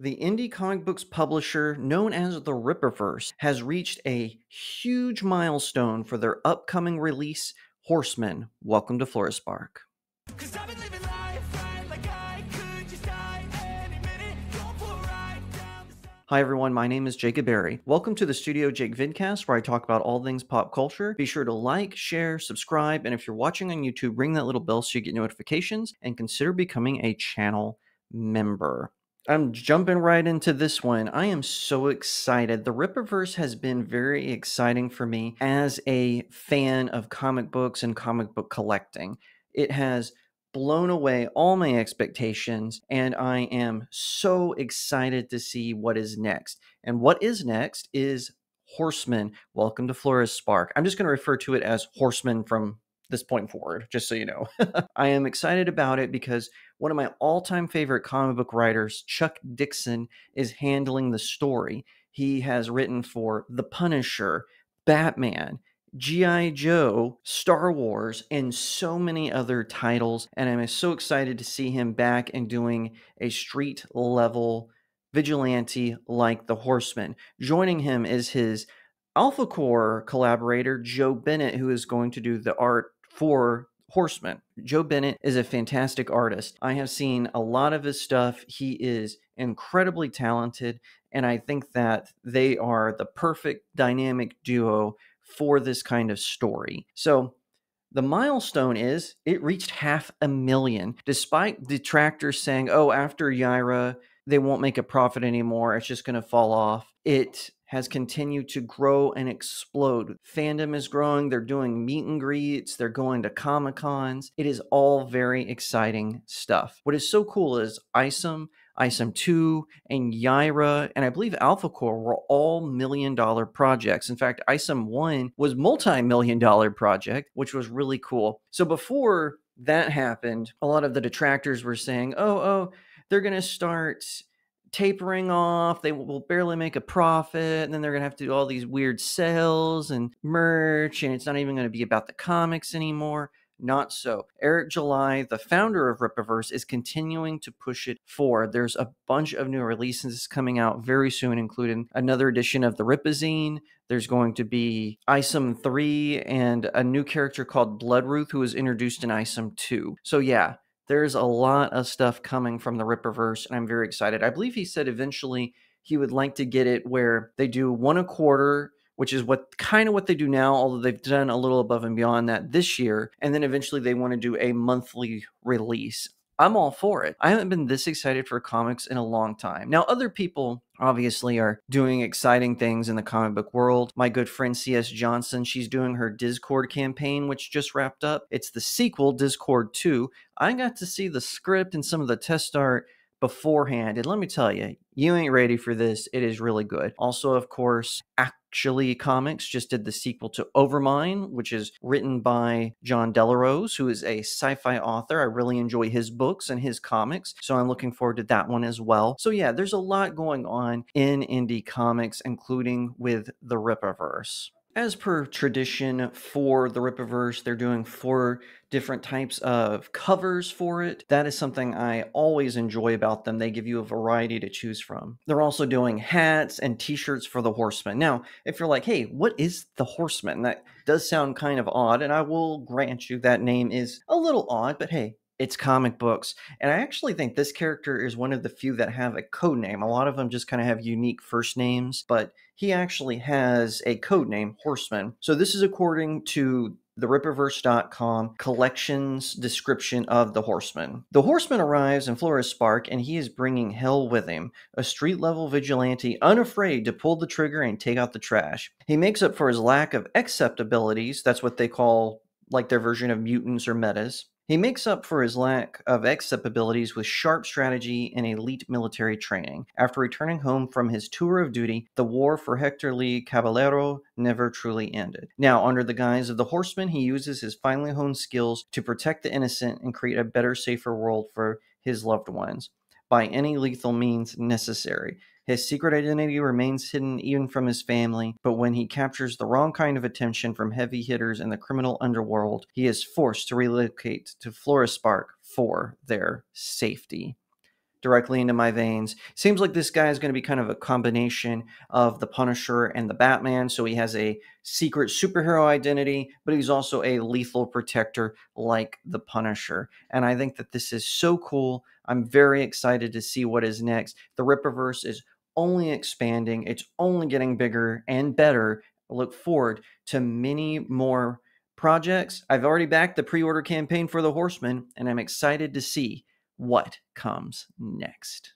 The indie comic books publisher known as the Rippaverse has reached a huge milestone for their upcoming release, Horseman. Welcome to Florida Spark. Hi everyone, my name is Jacob Berry. Welcome to the StudioJake vidcast where I talk about all things pop culture. Be sure to like, share, subscribe, and if you're watching on YouTube, ring that little bell so you get notifications, and consider becoming a channel member. I'm jumping right into this one. I am so excited. The Rippaverse has been very exciting for me as a fan of comic books and comic book collecting. It has blown away all my expectations, and I am so excited to see what is next. And what is next is Horseman. Welcome to Florida Spark. I'm just going to refer to it as Horseman from this point forward, just so you know. I am excited about it because one of my all-time favorite comic book writers, Chuck Dixon, is handling the story. He has written for The Punisher, Batman, G.I. Joe, Star Wars, and so many other titles, and I'm so excited to see him back and doing a street-level vigilante like the Horseman. Joining him is his Alpha Core collaborator, Joe Bennett, who is going to do the art for Horseman. Joe Bennett is a fantastic artist. I have seen a lot of his stuff. He is incredibly talented, and I think that they are the perfect dynamic duo for this kind of story. So the milestone is it reached 500,000, despite detractors saying, oh, after Yaira, they won't make a profit anymore. It's just going to fall off. It has continued to grow and explode. Fandom is growing. They're doing meet and greets. They're going to Comic-Cons. It is all very exciting stuff. What is so cool is Isom 2, and Yaira, and I believe Alpha Core were all million-dollar projects. In fact, Isom 1 was multi-million-dollar project, which was really cool. So before that happened, a lot of the detractors were saying, oh, they're going to start tapering off, they will barely make a profit, and then they're going to have to do all these weird sales and merch, and it's not even going to be about the comics anymore. Not so. Eric July, the founder of Rippaverse, is continuing to push it forward. There's a bunch of new releases coming out very soon, including another edition of the Rippazine. There's going to be Isom 3 and a new character called Bloodruth, who was introduced in Isom 2. So yeah, there's a lot of stuff coming from the Rippaverse, and I'm very excited. I believe he said eventually he would like to get it where they do one a quarter, which is what they do now, although they've done a little above and beyond that this year, and then eventually they want to do a monthly release. I'm all for it. I haven't been this excited for comics in a long time. Now, other people obviously are doing exciting things in the comic book world. My good friend C.S. Johnson, she's doing her Discord campaign, which just wrapped up. It's the sequel, Discord 2. I got to see the script and some of the test art beforehand, and let me tell you, you ain't ready for this. It is really good. Also, of course, Actually Comics just did the sequel to Overmind, which is written by John Delarose, who is a sci-fi author. I really enjoy his books and his comics, so I'm looking forward to that one as well. So yeah, there's a lot going on in indie comics, including with the Rippaverse. As per tradition for the Rippaverse, they're doing 4 different types of covers for it. That is something I always enjoy about them. They give you a variety to choose from. They're also doing hats and t-shirts for the Horseman. Now, if you're like, hey, what is the Horseman? That does sound kind of odd, and I will grant you that name is a little odd, but hey, it's comic books. And I actually think this character is one of the few that have a code name. A lot of them just kind of have unique first names, but he actually has a code name, Horseman. So this is according to the Rippaverse.com collections description of the Horseman. The Horseman arrives in Florida Spark, and he is bringing hell with him. A street-level vigilante unafraid to pull the trigger and take out the trash. He makes up for his lack of acceptabilities. That's what they call like their version of mutants or metas. He makes up for his lack of acceptabilities with sharp strategy and elite military training. After returning home from his tour of duty, the war for Hector Lee Caballero never truly ended. Now, under the guise of the Horseman, he uses his finely honed skills to protect the innocent and create a better, safer world for his loved ones, by any lethal means necessary. His secret identity remains hidden even from his family, but when he captures the wrong kind of attention from heavy hitters in the criminal underworld, he is forced to relocate to Florida Spark for their safety. directly into my veins. Seems like this guy is going to be kind of a combination of the Punisher and the Batman. So he has a secret superhero identity, but he's also a lethal protector like the Punisher. And I think that this is so cool. I'm very excited to see what is next. The Rippaverse is only expanding, it's only getting bigger and better. I look forward to many more projects. I've already backed the pre-order campaign for the Horseman, and I'm excited to see what comes next.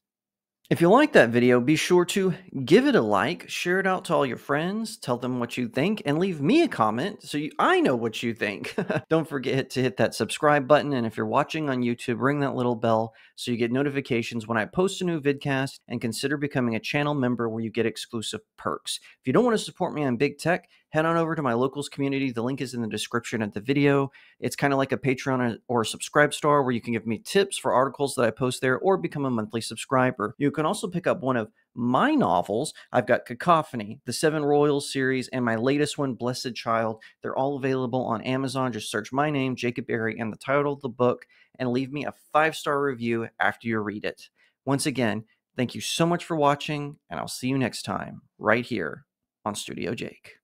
If you like that video, be sure to give it a like, share it out to all your friends, tell them what you think, and leave me a comment so I know what you think. Don't forget to hit that subscribe button, and if you're watching on YouTube, ring that little bell so you get notifications when I post a new vidcast, and consider becoming a channel member where you get exclusive perks. If you don't want to support me on big tech, head on over to my locals community. The link is in the description of the video. It's kind of like a Patreon or a Subscribe Star where you can give me tips for articles that I post there or become a monthly subscriber. You can also pick up one of my novels. I've got Cacophony, the Seven Royals series, and my latest one, Blessed Child. They're all available on Amazon. Just search my name, Jacob Berry, and the title of the book, and leave me a 5-star review after you read it. Once again, thank you so much for watching, and I'll see you next time right here on Studio Jake.